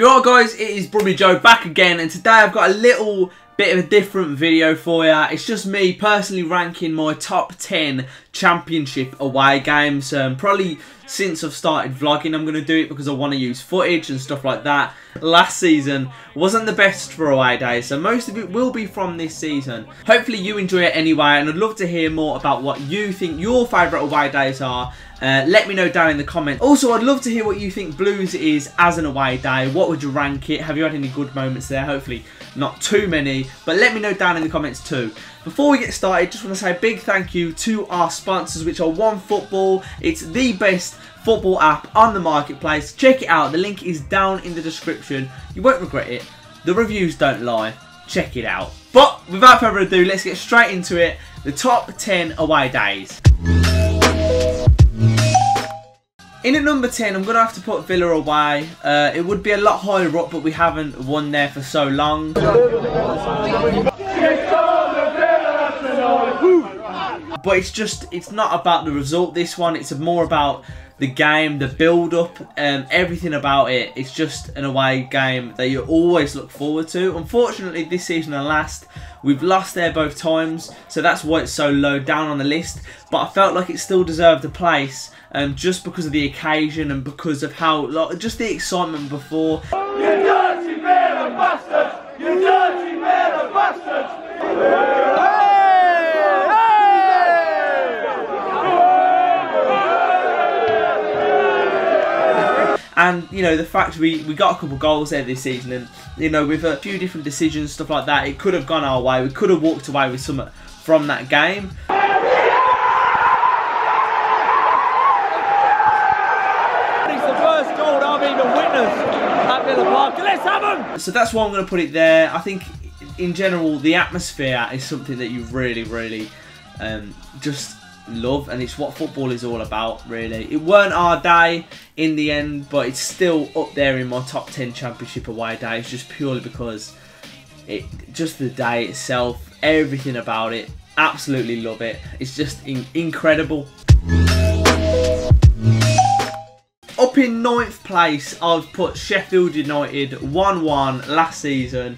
Yo guys, it is Brummie Joe back again, and today I've got a little bit of a different video for you. It's just me personally ranking my top 10 championship away games. Probably since I've started vlogging I'm going to do it because I want to use footage and stuff like that. Last season wasn't the best for away days, so most of it will be from this season. Hopefully you enjoy it anyway, and I'd love to hear more about what you think your favourite away days are. Let me know down in the comments. Also, I'd love to hear what you think Blues is as an away day. What would you rank it? Have you had any good moments there? Hopefully not too many, but let me know down in the comments too. Before we get started, just want to say a big thank you to our sponsors, which are OneFootball. It's the best football app on the marketplace. Check it out. The link is down in the description. You won't regret it. The reviews don't lie. Check it out. But without further ado, let's get straight into it. The top 10 away days. In at number 10, I'm going to have to put Villa away. It would be a lot higher up, but we haven't won there for so long. But it's not about the result, this one. It's more about the game, the build-up, everything about it. It's just an away game that you always look forward to. Unfortunately, this season and last, we've lost there both times, so that's why it's so low down on the list. But I felt like it still deserved a place, just because of the occasion and because of how, like, just the excitement before. You dirty man of bastards! You dirty man of bastards! And, you know, the fact we got a couple goals there this season, and, you know, with a few different decisions, stuff like that, it could have gone our way. We could have walked away with something from that game. So that's why I'm going to put it there. I think in general the atmosphere is something that you really just love, and it's what football is all about, really. It weren't our day in the end, but it's still up there in my top 10 championship away days, just purely because just the day itself, everything about it, absolutely love it. It's just incredible. Up in 9th place, I've put Sheffield United 1-1 last season.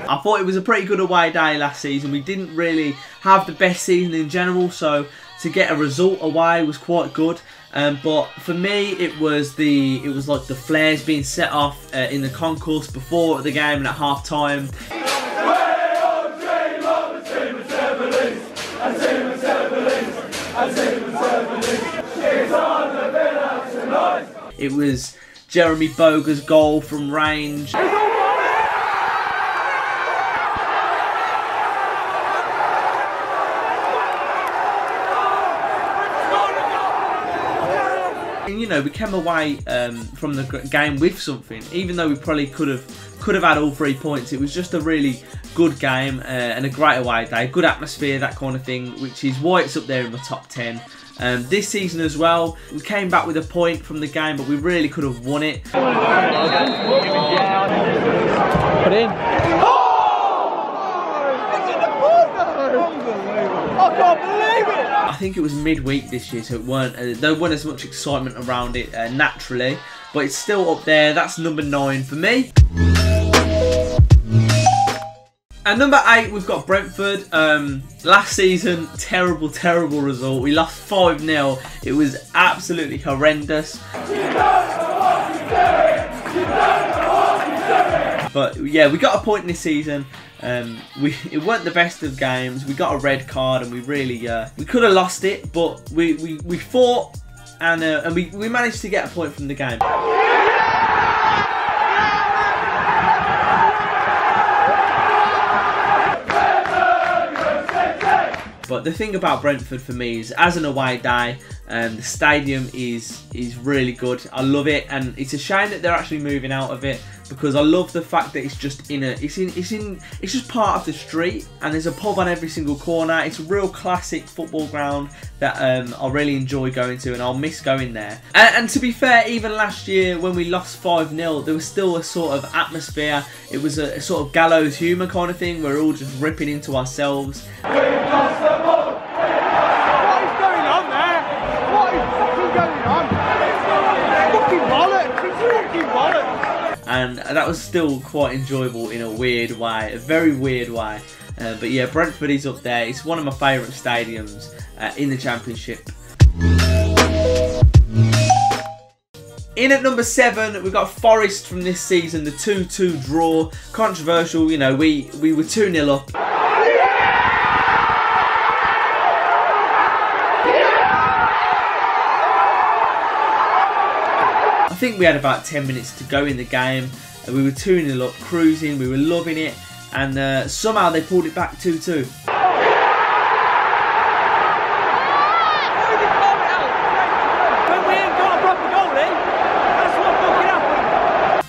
I thought it was a pretty good away day last season. We didn't really have the best season in general, so to get a result away was quite good. But for me, it was like the flares being set off in the concourse before the game and at half time. It was Jeremy Boga's goal from range. And, you know, we came away from the game with something, even though we probably could have had all 3 points. It was just a really good game and a great away day, good atmosphere, that kind of thing, which is why it's up there in the top 10. This season as well, we came back with a point from the game, but we really could have won it. Put in. I can't believe it! I think it was midweek this year, so there weren't as much excitement around it naturally, but it's still up there. That's number 9 for me. At number 8, we've got Brentford. Last season, terrible result. We lost 5-0. It was absolutely horrendous. But yeah, we got a point this season. It weren't the best of games. We got a red card, and we really we could have lost it, but we fought, and we managed to get a point from the game. But the thing about Brentford for me is, as an away day, the stadium is really good. I love it, and it's a shame that they're actually moving out of it, because I love the fact that it's just it's just part of the street, and there's a pub on every single corner. It's a real classic football ground that I really enjoy going to, and I'll miss going there. And to be fair, even last year when we lost 5-0, there was still a sort of atmosphere. It was a sort of gallows humour kind of thing. We're all just ripping into ourselves. and that was still quite enjoyable in a weird way, a very weird way. But yeah, Brentford is up there. It's one of my favourite stadiums in the Championship. In at number 7, we've got Forest from this season, the 2-2 draw. Controversial, you know, we were 2-0 up. I think we had about 10 minutes to go in the game. We were 2-0 up, cruising, we were loving it, and somehow they pulled it back 2-2.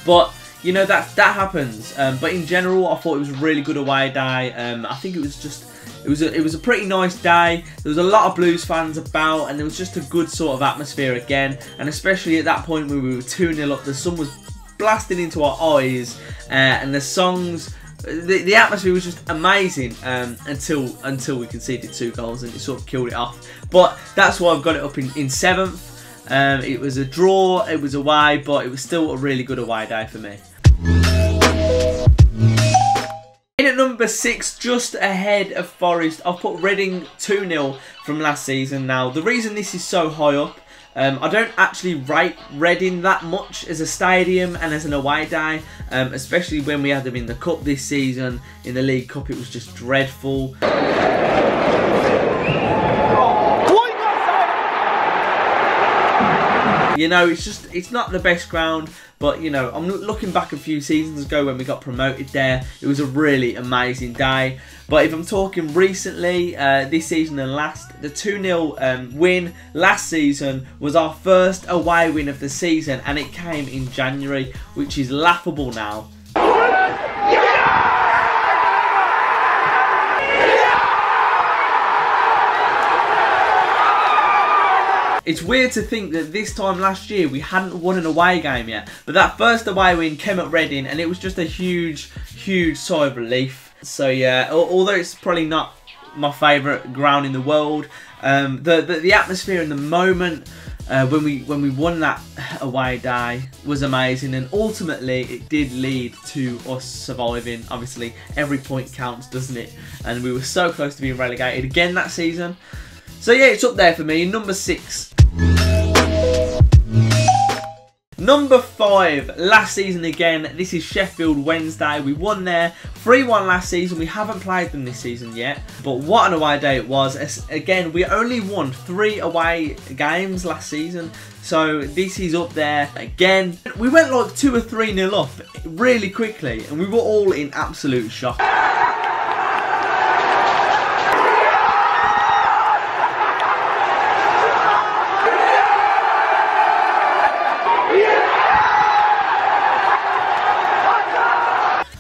But you know that happens. But in general, I thought it was a really good away day. I think it was a pretty nice day. There was a lot of Blues fans about, and there was just a good sort of atmosphere again. And especially at that point when we were 2-0 up, the sun was blasting into our eyes, and the songs, the atmosphere was just amazing until we conceded 2 goals, and it sort of killed it off. But that's why I've got it up in 7th. It was a draw, it was away, but it was still a really good away day for me. In at number 6, just ahead of Forest, I've put Reading 2-0 from last season. Now, the reason this is so high up, I don't actually rate Reading that much as a stadium and as an away day, especially when we had them in the Cup this season. In the League Cup, it was just dreadful. You know, it's not the best ground, but you know, I'm looking back a few seasons ago when we got promoted there. It was a really amazing day. But if I'm talking recently, this season and last, the 2-0 win last season was our first away win of the season, and it came in January, which is laughable now. It's weird to think that this time last year we hadn't won an away game yet, but that first away win came at Reading, and it was just a huge sigh of relief. So yeah, although it's probably not my favourite ground in the world, the atmosphere and the moment when we won that away day was amazing, and ultimately it did lead to us surviving. Obviously, every point counts, doesn't it? And we were so close to being relegated again that season. So yeah, it's up there for me, number 6. Number 5, last season again, this is Sheffield Wednesday. We won there 3-1 last season. We haven't played them this season yet, but what an away day it was. Again, we only won 3 away games last season, so this is up there again. We went like 2 or 3-0 up really quickly, and we were all in absolute shock.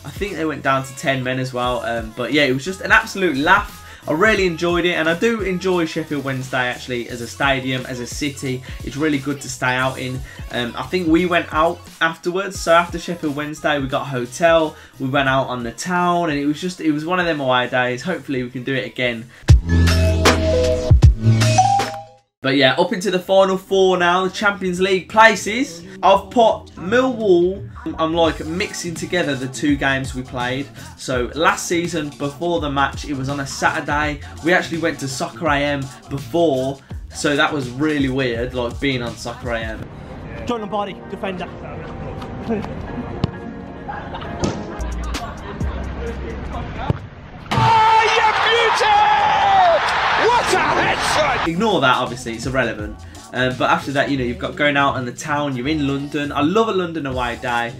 I think they went down to 10 men as well, but yeah, it was just an absolute laugh. I really enjoyed it, and I do enjoy Sheffield Wednesday actually as a stadium, as a city. It's really good to stay out in. I think we went out afterwards, so after Sheffield Wednesday we got a hotel, we went out on the town, and it was one of them away days. Hopefully we can do it again. But yeah, up into the final 4 now, the Champions League places. I've put Millwall. I'm like mixing together the 2 games we played. So last season, before the match, it was on a Saturday. We actually went to Soccer AM before, so that was really weird, like being on Soccer AM. John Lombardi, defender. Oh, you beauty! What a headshot! Ignore that, obviously, it's irrelevant. But after that, you know, you've got going out in the town, you're in London. I love a London away day.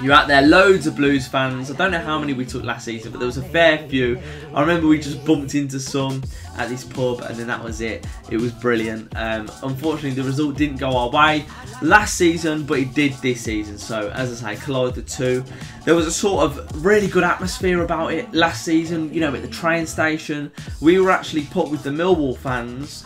You're out there, loads of Blues fans. I don't know how many we took last season, but there was a fair few. I remember we just bumped into some at this pub, and then that was it. It was brilliant. Unfortunately, the result didn't go our way last season, but it did this season. So, as I say, collide the 2. There was a sort of really good atmosphere about it last season, you know, at the train station. We were actually put with the Millwall fans.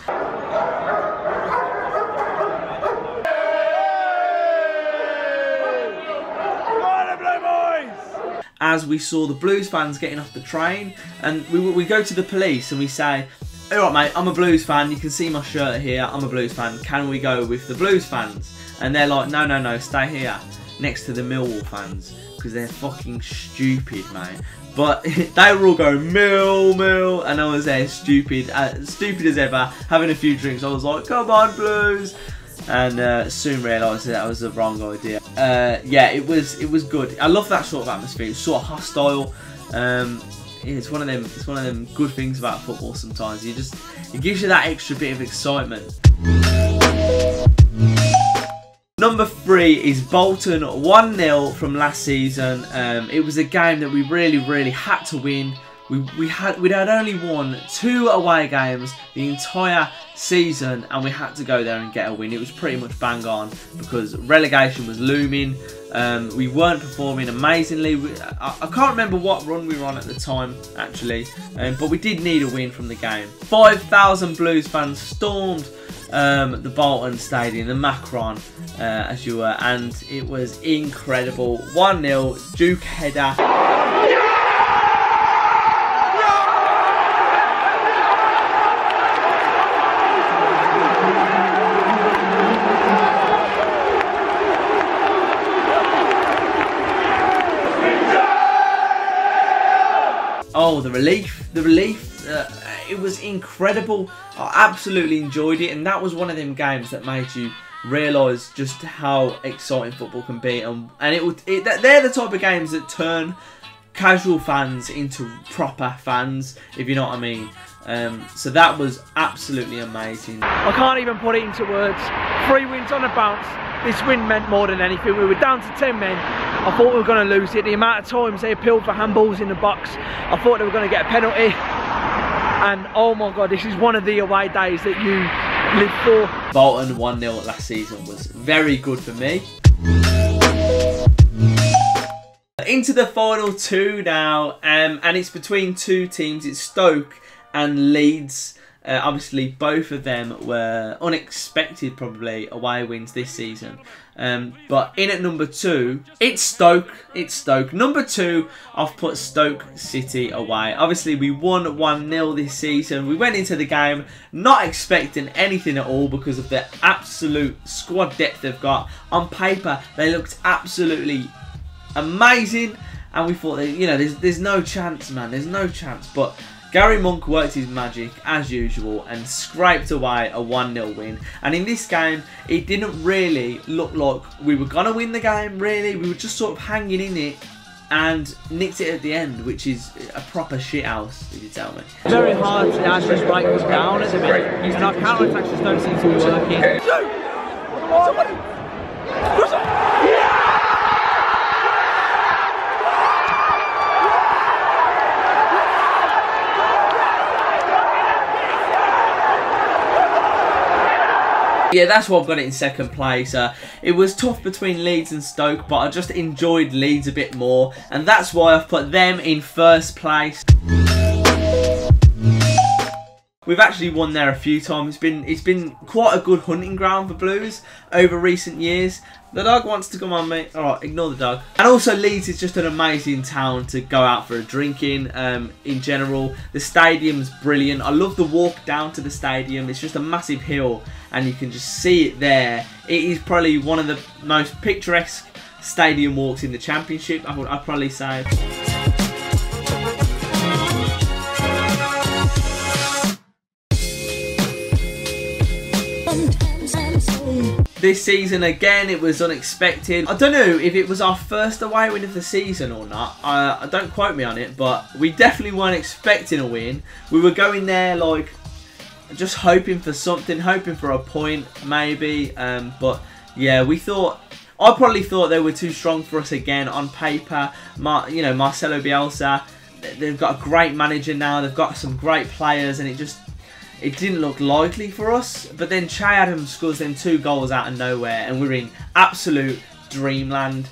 as we saw the Blues fans getting off the train, and we go to the police and we say, alright mate, I'm a Blues fan, you can see my shirt here, I'm a Blues fan, can we go with the Blues fans? And they're like, no, stay here, next to the Millwall fans, because they're fucking stupid, mate. But they were all going, Mill, and I was there, stupid as ever, having a few drinks. I was like, come on, Blues. And soon realised that was the wrong idea. Yeah, it was good. I love that sort of atmosphere. It's sort of hostile. It's one of them good things about football. Sometimes it gives you that extra bit of excitement. Number 3 is Bolton 1-0 from last season. It was a game that we really had to win. We'd had only won 2 away games the entire season, and we had to go there and get a win. It was pretty much bang on because relegation was looming. We weren't performing amazingly. I can't remember what run we were on at the time, actually, but we did need a win from the game. 5,000 Blues fans stormed the Bolton Stadium, the Macron, as you were, and it was incredible. 1-0, Duke header. Oh, the relief, it was incredible. I absolutely enjoyed it, and that was one of them games that made you realise just how exciting football can be, and they're the type of games that turn casual fans into proper fans, if you know what I mean. So that was absolutely amazing. I can't even put it into words. 3 wins on a bounce. This win meant more than anything. We were down to 10 men. I thought we were going to lose it. The amount of times they appealed for handballs in the box, I thought they were going to get a penalty. And oh my God, this is one of the away days that you live for. Bolton 1-0 last season was very good for me. Into the final 2 now, and it's between 2 teams. It's Stoke and Leeds. Obviously, both of them were unexpected, probably, away wins this season. But in at number 2, it's Stoke. Number 2, I've put Stoke City away. Obviously, we won 1-0 this season. We went into the game not expecting anything at all because of the absolute squad depth they've got. On paper, they looked absolutely amazing. And we thought, that, you know, there's no chance, man. There's no chance. But Gary Monk worked his magic as usual and scraped away a 1-0 win. And in this game, it didn't really look like we were going to win the game, really. We were just sort of hanging in it and nicked it at the end, which is a proper shithouse, if you tell me. Very hard to actually break us down at the minute. And our counter-attacks just don't seem to be working. Yeah, that's why I've got it in second place. It was tough between Leeds and Stoke, but I just enjoyed Leeds a bit more, and that's why I've put them in first place. We've actually won there a few times. It's been quite a good hunting ground for Blues over recent years. The dog wants to come on, mate. Alright, ignore the dog. And also, Leeds is just an amazing town to go out for a drink in general. The stadium's brilliant. I love the walk down to the stadium. It's just a massive hill, and you can just see it there. It is probably one of the most picturesque stadium walks in the Championship, I'd probably say. This season, again, it was unexpected. I don't know if it was our first away win of the season or not. Don't quote me on it, but we definitely weren't expecting a win. We were going there, like, just hoping for something, hoping for a point, maybe. But, yeah, I probably thought they were too strong for us again on paper. You know, Marcelo Bielsa, they've got a great manager now. They've got some great players, and it didn't look likely for us, but then Che Adams scores them 2 goals out of nowhere, and we're in absolute dreamland.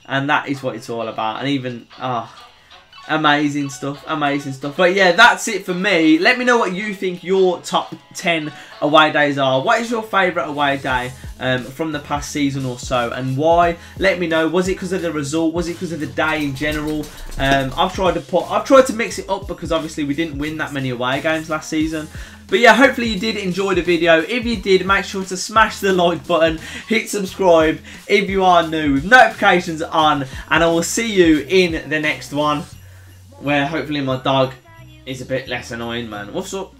And that is what it's all about. And even, amazing stuff, amazing stuff. But yeah, that's it for me. Let me know what you think your top 10 away days are. What is your favourite away day from the past season or so, and why? Let me know. Was it because of the result? Was it because of the day in general? I've tried to mix it up because obviously we didn't win that many away games last season. But yeah, hopefully you did enjoy the video. If you did, make sure to smash the like button, hit subscribe if you are new with notifications on, and I will see you in the next one, where hopefully my dog is a bit less annoying, man. What's up?